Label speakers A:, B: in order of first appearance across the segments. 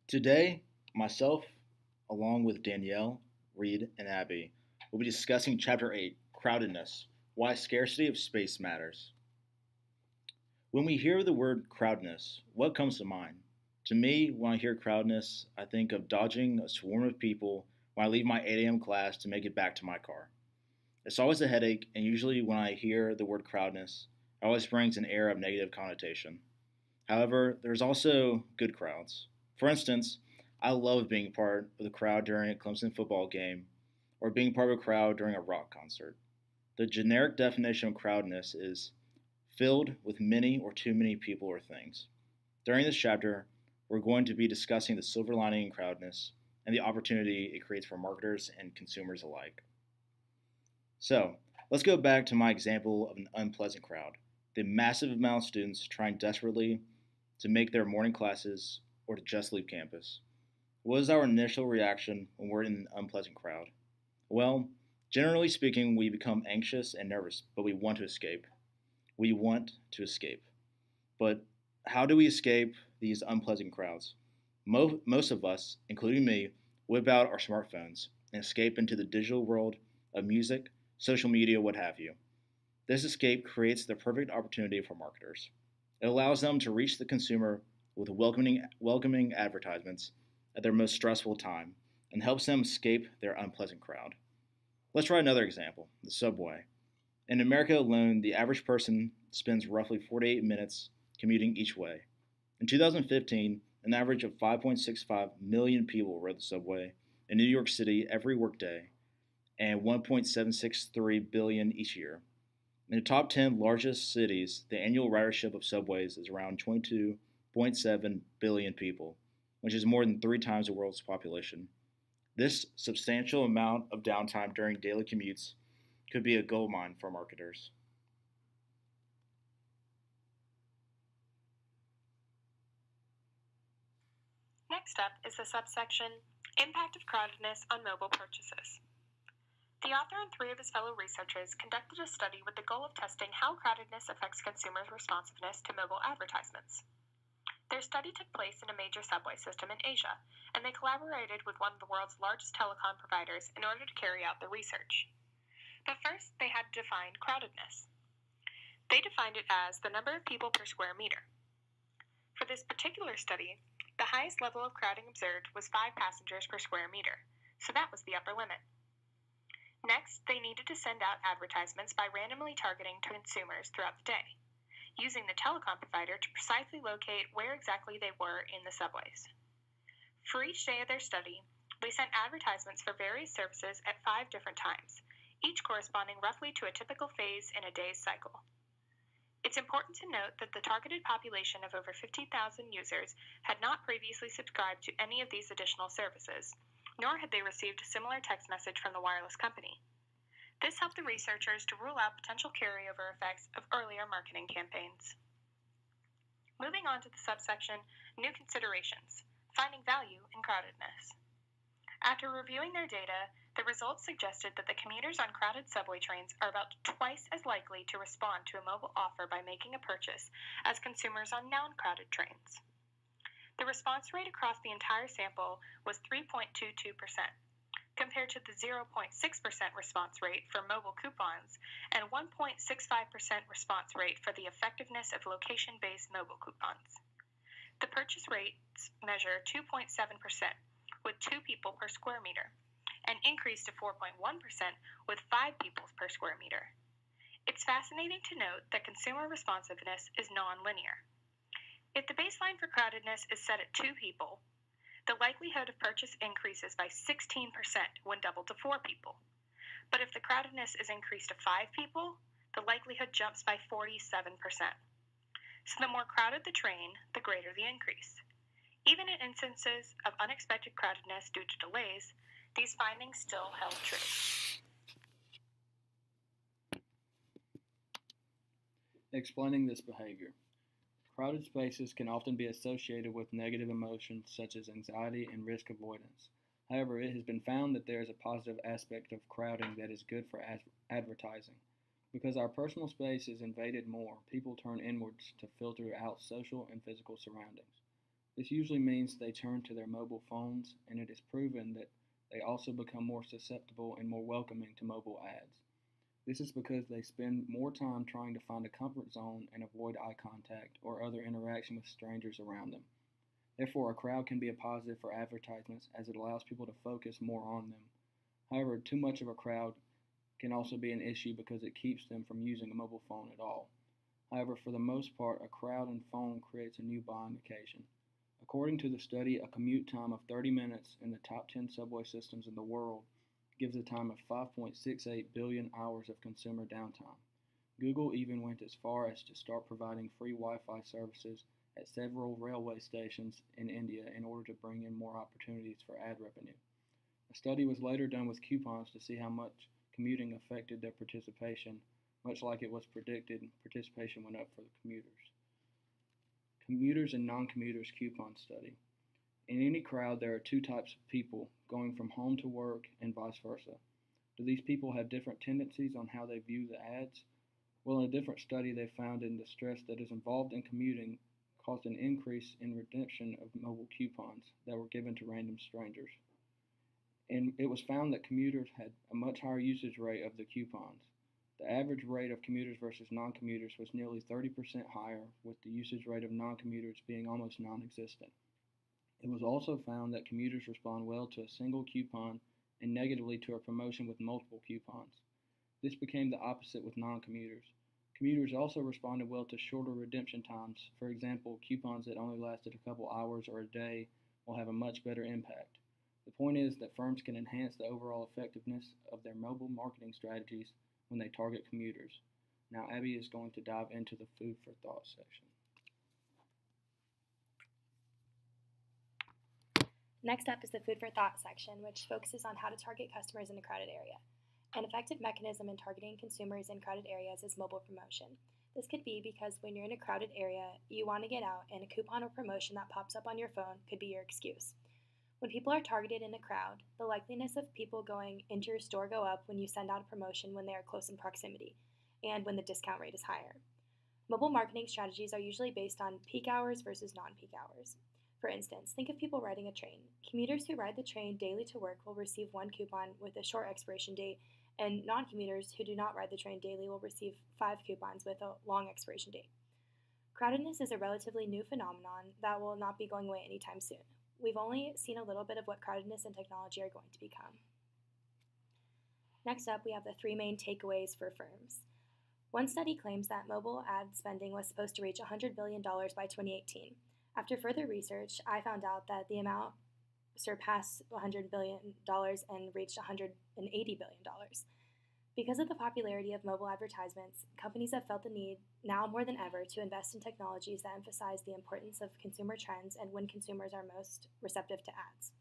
A: Today, myself, along with Danielle, Reed, and Abby, will be discussing Chapter 8 Crowdedness Why Scarcity of Space Matters. When we hear the word crowdedness, what comes to mind? To me, when I hear crowdedness, I think of dodging a swarm of people when I leave my 8 a.m. class to make it back to my car. It's always a headache, and usually when I hear the word crowdedness, it always brings an air of negative connotation. However, there's also good crowds. For instance, I love being part of the crowd during a Clemson football game or being part of a crowd during a rock concert. The generic definition of crowdness is filled with many or too many people or things. During this chapter, we're going to be discussing the silver lining in crowdness and the opportunity it creates for marketers and consumers alike. So, let's go back to my example of an unpleasant crowd the massive amount of students trying desperately to make their morning classes or to just leave campus. What is our initial reaction when we're in an unpleasant crowd? Well, generally speaking, we become anxious and nervous, but we want to escape. We want to escape. But how do we escape these unpleasant crowds? Most of us, including me, whip out our smartphones and escape into the digital world of music, social media, what have you. This escape creates the perfect opportunity for marketers. It allows them to reach the consumer with welcoming advertisements at their most stressful time and helps them escape their unpleasant crowd. Let's try another example the subway. In America alone, the average person spends roughly 48 minutes commuting each way. In 2015, an average of 5.65 million people rode the subway in New York City every workday and 1.763 billion each year. In the top 10 largest cities, the annual ridership of subways is around 22.7 billion people, which is more than 3 times the world's population. This substantial amount of downtime during daily commutes could be a goldmine for marketers.
B: Next up is the subsection Impact of Crowdedness on Mobile Purchases. The author and 3 of his fellow researchers conducted a study with the goal of testing how crowdedness affects consumers' responsiveness to mobile advertisements. Their study took place in a major subway system in Asia, and they collaborated with one of the world's largest telecom providers in order to carry out the research. But first, they had to define crowdedness. They defined it as the number of people per square meter. For this particular study, the highest level of crowding observed was 5 passengers per square meter, so that was the upper limit. Next, they needed to send out advertisements by randomly targeting to consumers throughout the day, using the telecom provider to precisely locate where exactly they were in the subways. For each day of their study, they sent advertisements for various services at 5 different times, each corresponding roughly to a typical phase in a day's cycle. It's important to note that the targeted population of over 50,000 users had not previously subscribed to any of these additional services, nor had they received a similar text message from the wireless company. This helped the researchers to rule out potential carryover effects of earlier marketing campaigns. Moving on to the subsection New Considerations Finding Value in Crowdedness. After reviewing their data, the results suggested that the commuters on crowded subway trains are about twice as likely to respond to a mobile offer by making a purchase as consumers on non-crowded trains. The response rate across the entire sample was 3.22%, compared to the 0.6% response rate for mobile coupons and 1.65% response rate for the effectiveness of location-based mobile coupons. The purchase rates measure 2.7% with 2 people per square meter, and increased to 4.1% with 5 people per square meter. It's fascinating to note that consumer responsiveness is non-linear. If the baseline for crowdedness is set at 2 people, the likelihood of purchase increases by 16% when doubled to 4 people. But if the crowdedness is increased to 5 people, the likelihood jumps by 47%. So the more crowded the train, the greater the increase. Even in instances of unexpected crowdedness due to delays, these findings still held true.
C: Explaining this behavior. Crowded spaces can often be associated with negative emotions such as anxiety and risk avoidance. However, it has been found that there is a positive aspect of crowding that is good for advertising. Because our personal space is invaded more, people turn inwards to filter out social and physical surroundings. This usually means they turn to their mobile phones, and it is proven that they also become more susceptible and more welcoming to mobile ads. This is because they spend more time trying to find a comfort zone and avoid eye contact or other interaction with strangers around them. Therefore, a crowd can be a positive for advertisements as it allows people to focus more on them. However, too much of a crowd can also be an issue because it keeps them from using a mobile phone at all. However, for the most part, a crowd and phone creates a new buying occasion. According to the study, a commute time of 30 minutes in the top 10 subway systems in the world gives a time of 5.68 billion hours of consumer downtime. Google even went as far as to start providing free Wi-Fi services at several railway stations in India in order to bring in more opportunities for ad revenue. A study was later done with coupons to see how much commuting affected their participation. Much like it was predicted, participation went up for the commuters. Commuters and non-commuters coupon study. In any crowd, there are two types of people, going from home to work and vice versa. Do these people have different tendencies on how they view the ads? Well, in a different study, they found in the stress that is involved in commuting caused an increase in redemption of mobile coupons that were given to random strangers. And it was found that commuters had a much higher usage rate of the coupons. The average rate of commuters versus non-commuters was nearly 30% higher, with the usage rate of non-commuters being almost non-existent. It was also found that commuters respond well to a single coupon and negatively to a promotion with multiple coupons. This became the opposite with non-commuters. Commuters also responded well to shorter redemption times. For example, coupons that only lasted a couple hours or a day will have a much better impact. The point is that firms can enhance the overall effectiveness of their mobile marketing strategies when they target commuters. Now Abby is going to dive into the food for thought section.
D: Next up is the food for thought section, which focuses on how to target customers in a crowded area. An effective mechanism in targeting consumers in crowded areas is mobile promotion. This could be because when you're in a crowded area, you want to get out, and a coupon or promotion that pops up on your phone could be your excuse. When people are targeted in a crowd, the likeliness of people going into your store go up when you send out a promotion when they are close in proximity, and when the discount rate is higher. Mobile marketing strategies are usually based on peak hours versus non-peak hours. For instance, think of people riding a train. Commuters who ride the train daily to work will receive one coupon with a short expiration date, and non-commuters who do not ride the train daily will receive 5 coupons with a long expiration date. Crowdedness is a relatively new phenomenon that will not be going away anytime soon. We've only seen a little bit of what crowdedness and technology are going to become. Next up, we have the 3 main takeaways for firms. One study claims that mobile ad spending was supposed to reach $100 billion by 2018. After further research, I found out that the amount surpassed $100 billion and reached $180 billion. Because of the popularity of mobile advertisements, companies have felt the need, now more than ever, to invest in technologies that emphasize the importance of consumer trends and when consumers are most receptive to ads.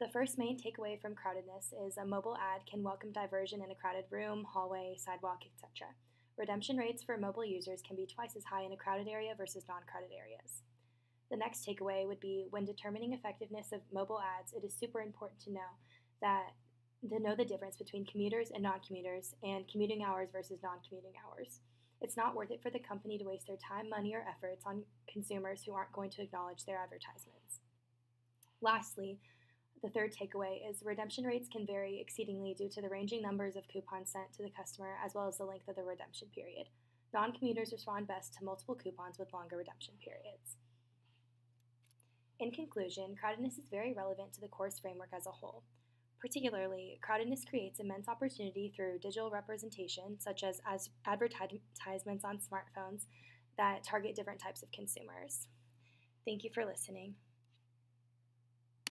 D: The first main takeaway from crowdedness is a mobile ad can welcome diversion in a crowded room, hallway, sidewalk, etc. Redemption rates for mobile users can be twice as high in a crowded area versus non-crowded areas. The next takeaway would be when determining effectiveness of mobile ads, it is super important to know the difference between commuters and non-commuters and commuting hours versus non-commuting hours. It's not worth it for the company to waste their time, money, or efforts on consumers who aren't going to acknowledge their advertisements. Lastly, the third takeaway is redemption rates can vary exceedingly due to the ranging numbers of coupons sent to the customer as well as the length of the redemption period. Non-commuters respond best to multiple coupons with longer redemption periods. In conclusion, crowdedness is very relevant to the course framework as a whole. Particularly, crowdedness creates immense opportunity through digital representation, such as advertisements on smartphones that target different types of consumers. Thank you for listening.